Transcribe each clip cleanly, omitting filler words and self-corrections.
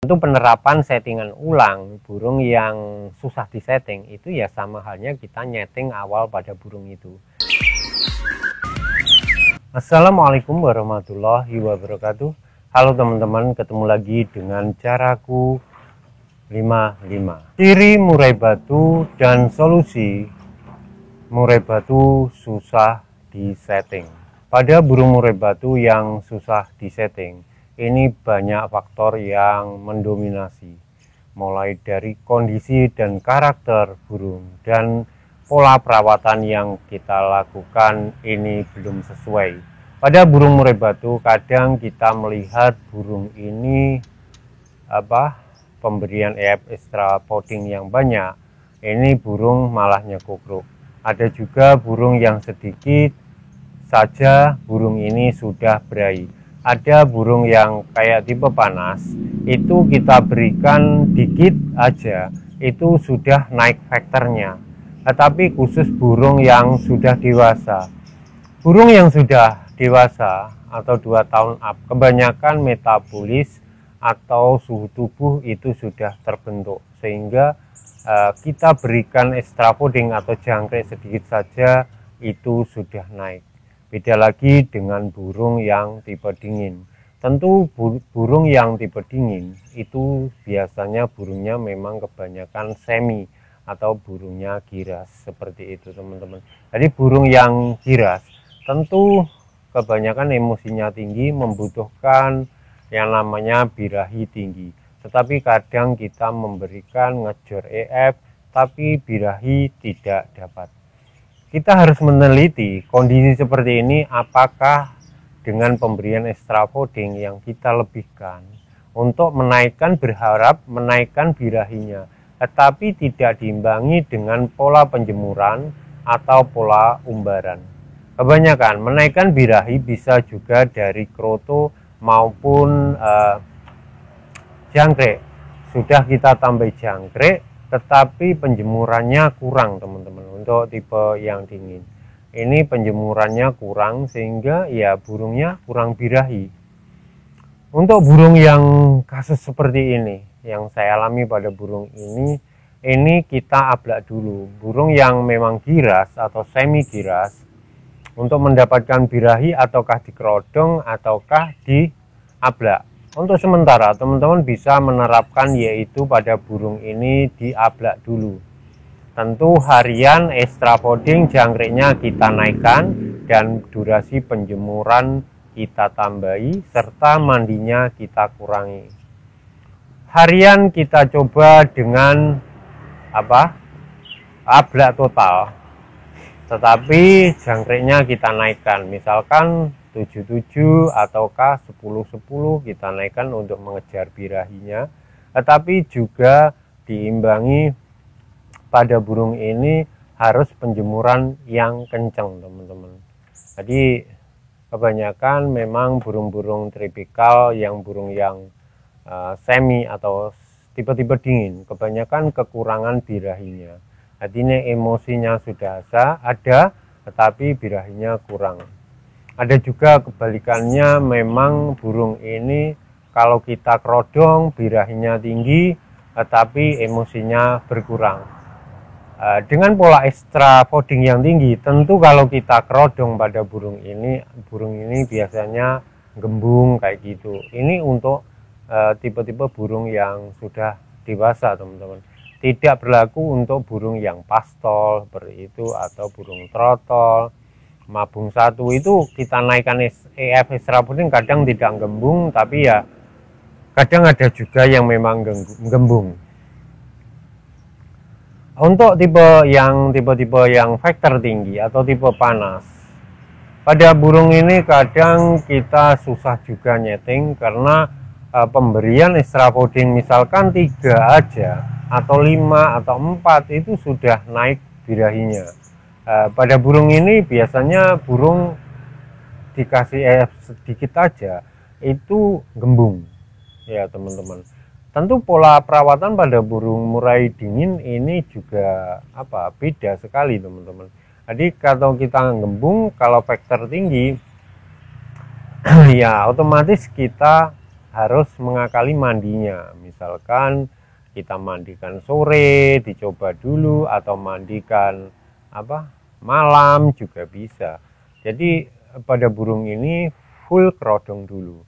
Untuk penerapan settingan ulang burung yang susah disetting itu ya sama halnya kita nyeting awal pada burung itu. Assalamualaikum warahmatullahi wabarakatuh. Halo teman-teman, ketemu lagi dengan caraku 55. Ciri murai batu dan solusi murai batu susah disetting. Pada burung murai batu yang susah disetting, ini banyak faktor yang mendominasi, mulai dari kondisi dan karakter burung dan pola perawatan yang kita lakukan ini belum sesuai. Pada burung murai batu kadang kita melihat burung ini pemberian extra fooding yang banyak, ini burung malah nyekukruk. Ada juga burung yang sedikit saja burung ini sudah berahi. Ada burung yang kayak tipe panas, itu kita berikan dikit aja itu sudah naik faktornya. Tetapi khusus burung yang sudah dewasa, burung yang sudah dewasa atau 2 tahun up, kebanyakan metabolis atau suhu tubuh itu sudah terbentuk, sehingga kita berikan extra fooding atau jangkrik sedikit saja itu sudah naik. Beda lagi dengan burung yang tipe dingin. Tentu burung yang tipe dingin itu biasanya burungnya memang kebanyakan semi atau burungnya giras, seperti itu teman-teman. Jadi burung yang giras tentu kebanyakan emosinya tinggi, membutuhkan yang namanya birahi tinggi. Tetapi kadang kita memberikan ngejor EF tapi birahi tidak dapat. Kita harus meneliti kondisi seperti ini, apakah dengan pemberian extra fooding yang kita lebihkan untuk menaikkan, berharap menaikkan birahinya, tetapi tidak diimbangi dengan pola penjemuran atau pola umbaran. Kebanyakan menaikkan birahi bisa juga dari kroto maupun jangkrik. Sudah kita tambah jangkrik tetapi penjemurannya kurang teman-teman. Untuk tipe yang dingin ini penjemurannya kurang sehingga ya burungnya kurang birahi. Untuk burung yang kasus seperti ini yang saya alami pada burung ini kita ablak dulu. Burung yang memang giras atau semi giras, untuk mendapatkan birahi ataukah dikerodong ataukah diablak. Untuk sementara teman-teman bisa menerapkan yaitu pada burung ini diablak dulu. Tentu harian extra fooding jangkriknya kita naikkan dan durasi penjemuran kita tambahi serta mandinya kita kurangi. Harian kita coba dengan ablak total, tetapi jangkriknya kita naikkan, misalkan 77 ataukah 10-10 kita naikkan untuk mengejar birahinya. Tetapi juga diimbangi pada burung ini harus penjemuran yang kencang teman-teman. Jadi kebanyakan memang burung-burung tropikal yang burung yang semi atau tipe-tipe dingin kebanyakan kekurangan birahinya. Artinya emosinya sudah ada tetapi birahinya kurang. Ada juga kebalikannya, memang burung ini kalau kita kerodong birahinya tinggi tetapi emosinya berkurang. Dengan pola extra fooding yang tinggi, tentu kalau kita kerodong pada burung ini biasanya gembung kayak gitu. Ini untuk tipe-tipe burung yang sudah dewasa teman-teman. Tidak berlaku untuk burung yang pastol seperti itu atau burung trotol. Mabung satu itu kita naikkan EF extra fooding kadang tidak gembung, tapi ya kadang ada juga yang memang gembung. Untuk tipe yang faktor tinggi atau tipe panas, pada burung ini kadang kita susah juga nyeting karena pemberian extra fooding misalkan 3 aja atau 5 atau 4 itu sudah naik birahinya. Pada burung ini biasanya burung dikasih sedikit aja itu gembung ya teman-teman. Tentu pola perawatan pada burung murai dingin ini juga beda sekali teman-teman. Jadi kalau kita gembung, kalau faktor tinggi ya otomatis kita harus mengakali mandinya. Misalkan kita mandikan sore, dicoba dulu, atau mandikan malam juga bisa. Jadi pada burung ini full kerodong dulu.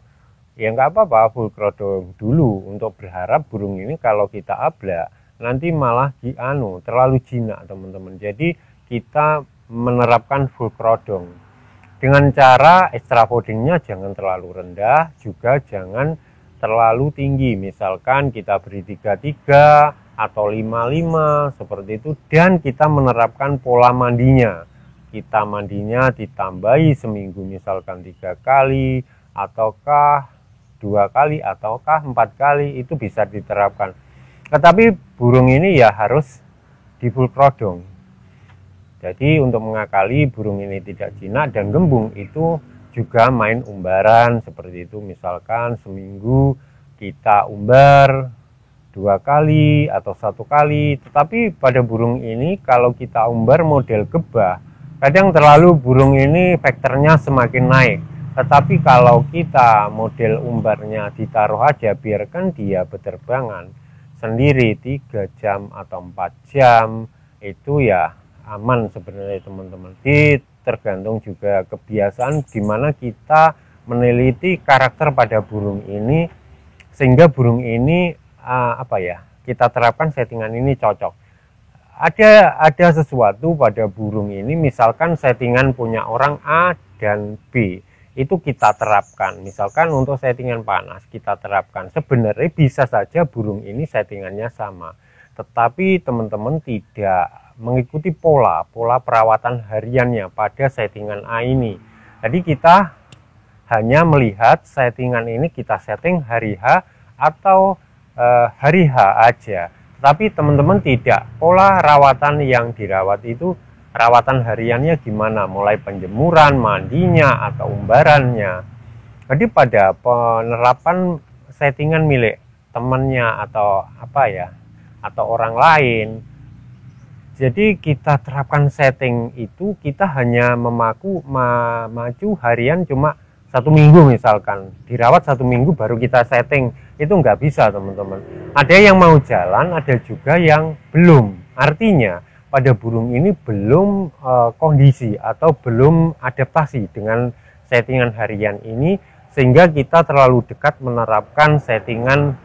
Ya nggak apa-apa full kerodong dulu, untuk berharap burung ini kalau kita ablak nanti malah terlalu jinak teman-teman. Jadi kita menerapkan full kerodong dengan cara extra foodingnya jangan terlalu rendah, juga jangan terlalu tinggi. Misalkan kita beri 33 atau 55 seperti itu, dan kita menerapkan pola mandinya. Kita mandinya ditambahi seminggu misalkan 3 kali, ataukah 2 kali, ataukah 4 kali, itu bisa diterapkan. Tetapi burung ini ya harus di full kerodong. Jadi untuk mengakali burung ini tidak jinak dan gembung, itu juga main umbaran seperti itu. Misalkan seminggu kita umbar 2 kali atau 1 kali. Tetapi pada burung ini kalau kita umbar model gebah, kadang terlalu burung ini faktornya semakin naik. Tetapi kalau kita model umbarnya ditaruh aja, biarkan dia berterbangan sendiri 3 jam atau 4 jam, itu ya aman sebenarnya teman-teman. Tergantung juga kebiasaan gimana kita meneliti karakter pada burung ini, sehingga burung ini kita terapkan settingan ini cocok. Ada sesuatu pada burung ini, misalkan settingan punya orang A dan B, itu kita terapkan. Misalkan untuk settingan panas kita terapkan, sebenarnya bisa saja burung ini settingannya sama, tetapi teman-teman tidak mengikuti pola perawatan hariannya pada settingan A ini. Jadi kita hanya melihat settingan ini kita setting hari H atau hari H aja, tapi teman-teman tidak pola rawatan yang dirawat itu, rawatan hariannya gimana, mulai penjemuran, mandinya, atau umbarannya. Jadi pada penerapan settingan milik temannya atau atau orang lain, jadi kita terapkan setting itu, kita hanya maju harian cuma 1 minggu misalkan, dirawat 1 minggu baru kita setting, itu nggak bisa teman-teman. Ada yang mau jalan, ada juga yang belum. Artinya pada burung ini belum kondisi atau belum adaptasi dengan settingan harian ini, sehingga kita terlalu dekat menerapkan settingan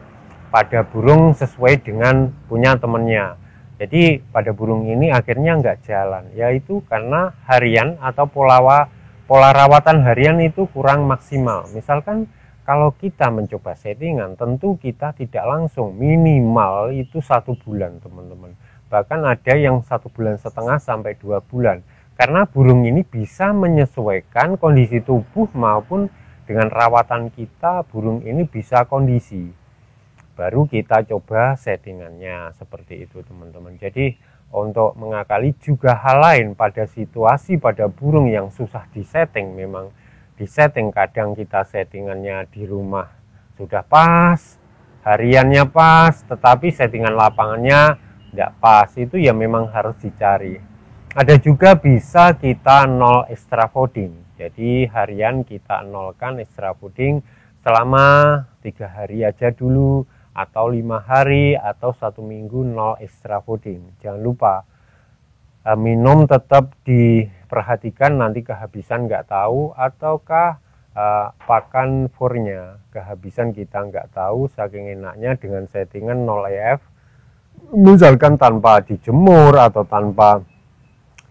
pada burung sesuai dengan punya temennya. Jadi pada burung ini akhirnya nggak jalan, yaitu karena harian atau pola rawatan harian itu kurang maksimal. Misalkan kalau kita mencoba settingan, tentu kita tidak langsung, minimal itu 1 bulan teman-teman. Bahkan ada yang 1,5 bulan sampai 2 bulan. Karena burung ini bisa menyesuaikan kondisi tubuh maupun dengan rawatan kita, burung ini bisa kondisi. Baru kita coba settingannya seperti itu teman-teman. Jadi untuk mengakali juga hal lain pada situasi pada burung yang susah disetting, memang disetting kadang kita settingannya di rumah sudah pas, hariannya pas, tetapi settingan lapangannya tidak pas, itu ya memang harus dicari. Ada juga bisa kita nol extra fooding, jadi harian kita nolkan extra fooding selama 3 hari aja dulu, atau 5 hari atau 1 minggu nol extra fooding. Jangan lupa minum tetap diperhatikan, nanti kehabisan nggak tahu, ataukah pakan furnya kehabisan kita nggak tahu, saking enaknya dengan settingan 0 EF, misalkan tanpa dijemur atau tanpa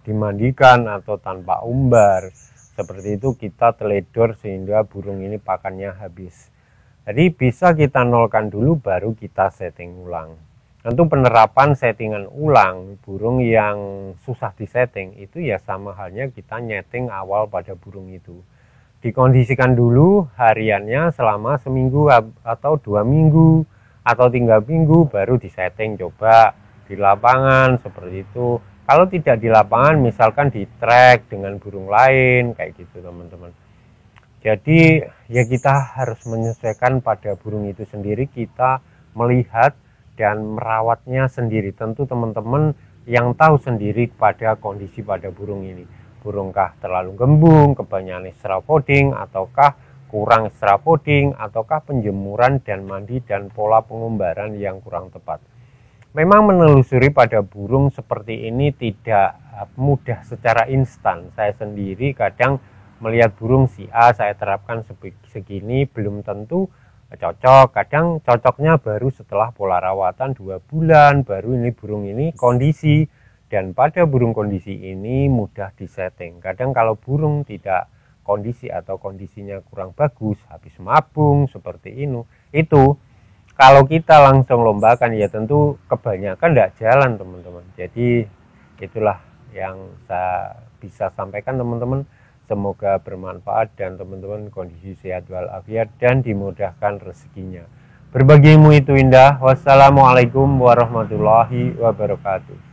dimandikan atau tanpa umbar, seperti itu kita teledor sehingga burung ini pakannya habis. Jadi bisa kita nolkan dulu baru kita setting ulang. Tentu penerapan settingan ulang burung yang susah disetting itu ya sama halnya kita nyeting awal pada burung itu. Dikondisikan dulu hariannya selama seminggu atau 2 minggu atau 3 minggu baru disetting coba di lapangan seperti itu. Kalau tidak di lapangan misalkan di track dengan burung lain kayak gitu teman-teman. Jadi ya kita harus menyesuaikan pada burung itu sendiri, kita melihat dan merawatnya sendiri. Tentu teman-teman yang tahu sendiri pada kondisi pada burung ini. Burungkah terlalu gembung, kebanyakan extra fooding, ataukah kurang extrafoding, ataukah penjemuran dan mandi dan pola pengumbaran yang kurang tepat. Memang menelusuri pada burung seperti ini tidak mudah secara instan. Saya sendiri kadang melihat burung si A saya terapkan segini belum tentu cocok. Kadang cocoknya baru setelah pola rawatan 2 bulan, baru ini burung ini kondisi. Dan pada burung kondisi ini mudah disetting. Kadang kalau burung tidak kondisi atau kondisinya kurang bagus, habis mabung seperti ini, itu kalau kita langsung lombakan ya tentu kebanyakan tidak jalan teman-teman. Jadi itulah yang saya bisa sampaikan teman-teman. Semoga bermanfaat dan teman-teman kondisi sehat walafiat dan dimudahkan rezekinya. Berbagimu itu indah. Wassalamualaikum warahmatullahi wabarakatuh.